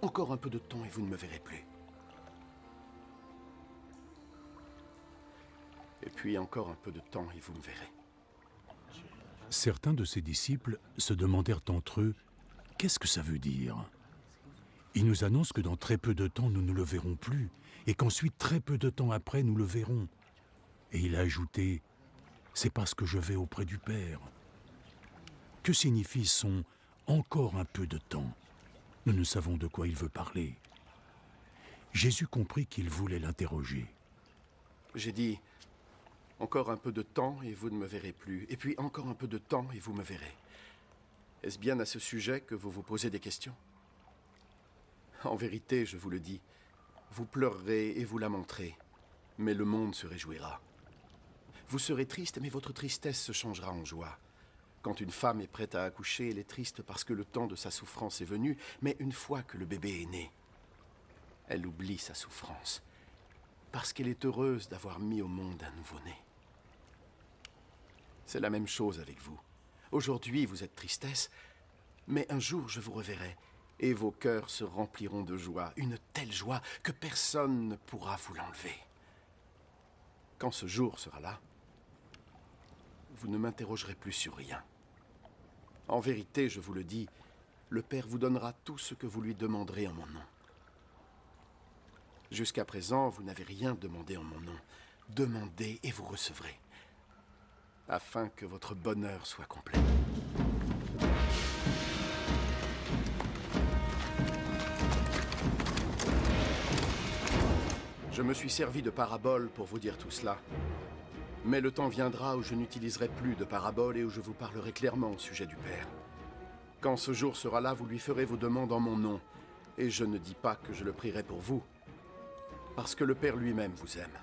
Encore un peu de temps et vous ne me verrez plus. Et puis encore un peu de temps et vous me verrez. Certains de ses disciples se demandèrent entre eux « Qu'est-ce que ça veut dire ?» Il nous annonce que dans très peu de temps, nous ne le verrons plus, et qu'ensuite, très peu de temps après, nous le verrons. Et il a ajouté « C'est parce que je vais auprès du Père ». Que signifie son « encore un peu de temps » ? Nous ne savons de quoi il veut parler. Jésus comprit qu'il voulait l'interroger. J'ai dit, encore un peu de temps et vous ne me verrez plus. Et puis encore un peu de temps et vous me verrez. Est-ce bien à ce sujet que vous vous posez des questions? En vérité, je vous le dis, vous pleurerez et vous lamenterez, mais le monde se réjouira. Vous serez triste, mais votre tristesse se changera en joie. Quand une femme est prête à accoucher, elle est triste parce que le temps de sa souffrance est venu, mais une fois que le bébé est né, elle oublie sa souffrance, parce qu'elle est heureuse d'avoir mis au monde un nouveau-né. C'est la même chose avec vous. Aujourd'hui, vous êtes tristesse, mais un jour, je vous reverrai, et vos cœurs se rempliront de joie, une telle joie que personne ne pourra vous l'enlever. Quand ce jour sera là, vous ne m'interrogerez plus sur rien. En vérité, je vous le dis, le Père vous donnera tout ce que vous lui demanderez en mon nom. Jusqu'à présent, vous n'avez rien demandé en mon nom. Demandez et vous recevrez, afin que votre bonheur soit complet. Je me suis servi de paraboles pour vous dire tout cela. Mais le temps viendra où je n'utiliserai plus de paraboles et où je vous parlerai clairement au sujet du Père. Quand ce jour sera là, vous lui ferez vos demandes en mon nom. Et je ne dis pas que je le prierai pour vous, parce que le Père lui-même vous aime.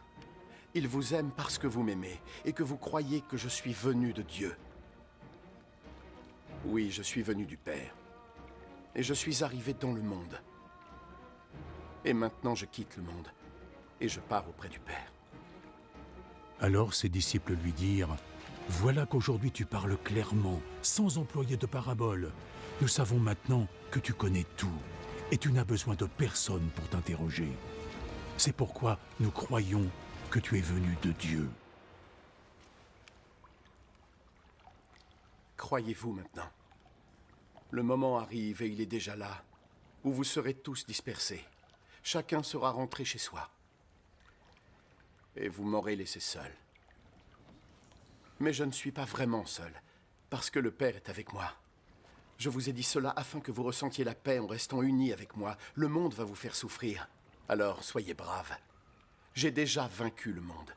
Il vous aime parce que vous m'aimez et que vous croyez que je suis venu de Dieu. Oui, je suis venu du Père. Et je suis arrivé dans le monde. Et maintenant, je quitte le monde. Et je pars auprès du Père. Alors ses disciples lui dirent « Voilà qu'aujourd'hui tu parles clairement, sans employer de paraboles. Nous savons maintenant que tu connais tout, et tu n'as besoin de personne pour t'interroger. C'est pourquoi nous croyons que tu es venu de Dieu. » Croyez-vous maintenant? Le moment arrive et il est déjà là, où vous serez tous dispersés. Chacun sera rentré chez soi. Et vous m'aurez laissé seul. Mais je ne suis pas vraiment seul, parce que le Père est avec moi. Je vous ai dit cela afin que vous ressentiez la paix en restant unis avec moi. Le monde va vous faire souffrir. Alors soyez braves. J'ai déjà vaincu le monde.